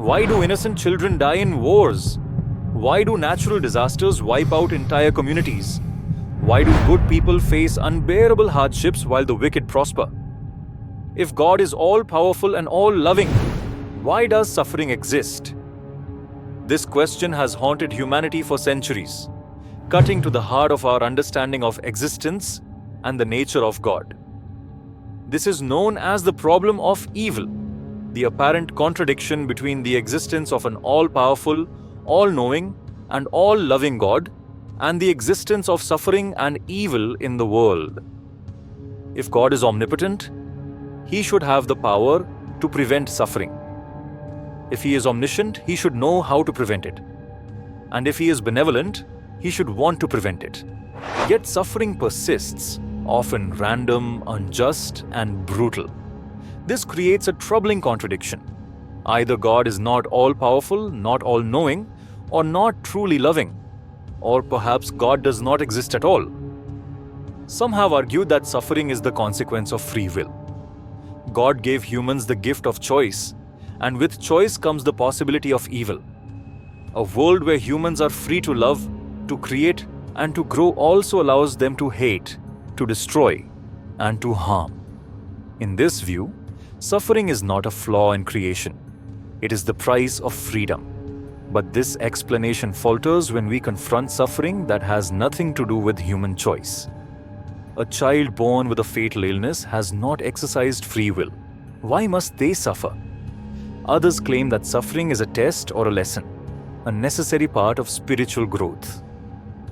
Why do innocent children die in wars? Why do natural disasters wipe out entire communities? Why do good people face unbearable hardships while the wicked prosper? If God is all-powerful and all-loving, why does suffering exist? This question has haunted humanity for centuries, cutting to the heart of our understanding of existence and the nature of God. This is known as the problem of evil, the apparent contradiction between the existence of an all-powerful, all-knowing, and all-loving God and the existence of suffering and evil in the world. If God is omnipotent, He should have the power to prevent suffering. If He is omniscient, He should know how to prevent it. And if He is benevolent, He should want to prevent it. Yet suffering persists, often random, unjust, and brutal. This creates a troubling contradiction. Either God is not all-powerful, not all-knowing, or not truly loving, or perhaps God does not exist at all. Some have argued that suffering is the consequence of free will. God gave humans the gift of choice, and with choice comes the possibility of evil. A world where humans are free to love, to create, and to grow also allows them to hate, to destroy, and to harm. In this view, suffering is not a flaw in creation. It is the price of freedom. But this explanation falters when we confront suffering that has nothing to do with human choice. A child born with a fatal illness has not exercised free will. Why must they suffer? Others claim that suffering is a test or a lesson, a necessary part of spiritual growth.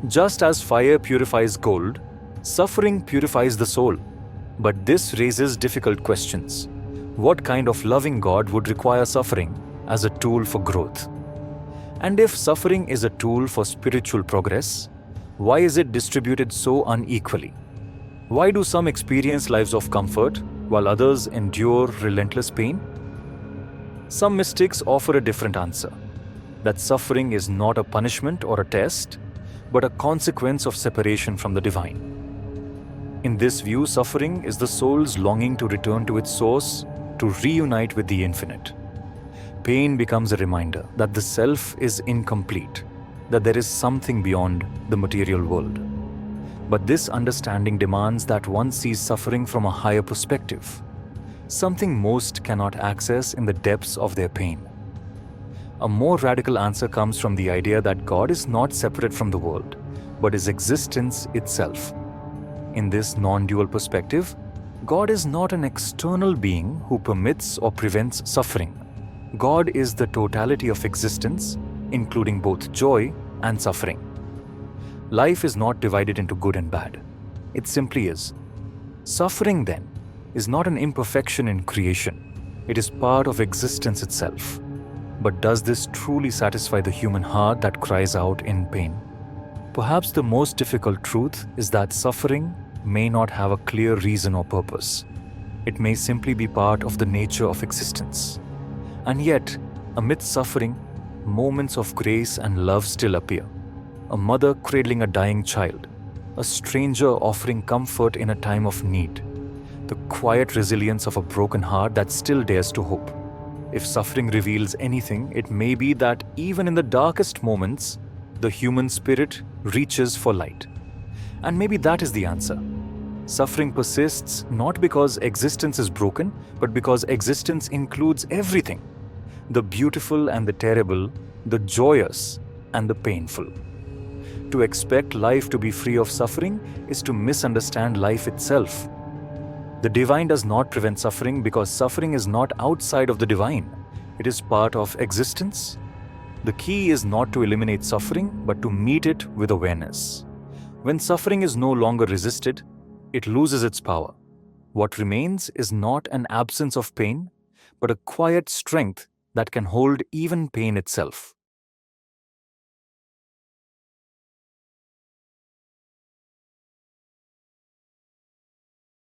Just as fire purifies gold, suffering purifies the soul. But this raises difficult questions. What kind of loving God would require suffering as a tool for growth? And if suffering is a tool for spiritual progress, why is it distributed so unequally? Why do some experience lives of comfort while others endure relentless pain? Some mystics offer a different answer, that suffering is not a punishment or a test, but a consequence of separation from the divine. In this view, suffering is the soul's longing to return to its source, to reunite with the infinite. Pain becomes a reminder that the self is incomplete, that there is something beyond the material world. But this understanding demands that one sees suffering from a higher perspective, something most cannot access in the depths of their pain. A more radical answer comes from the idea that God is not separate from the world, but is existence itself. In this non-dual perspective, God is not an external being who permits or prevents suffering. God is the totality of existence, including both joy and suffering. Life is not divided into good and bad. It simply is. Suffering, then, is not an imperfection in creation. It is part of existence itself. But does this truly satisfy the human heart that cries out in pain? Perhaps the most difficult truth is that suffering may not have a clear reason or purpose. It may simply be part of the nature of existence. And yet, amidst suffering, moments of grace and love still appear. A mother cradling a dying child, a stranger offering comfort in a time of need, the quiet resilience of a broken heart that still dares to hope. If suffering reveals anything, it may be that even in the darkest moments, the human spirit reaches for light. And maybe that is the answer. Suffering persists not because existence is broken, but because existence includes everything. The beautiful and the terrible, the joyous and the painful. To expect life to be free of suffering is to misunderstand life itself. The divine does not prevent suffering because suffering is not outside of the divine. It is part of existence. The key is not to eliminate suffering, but to meet it with awareness. When suffering is no longer resisted, it loses its power. What remains is not an absence of pain, but a quiet strength that can hold even pain itself.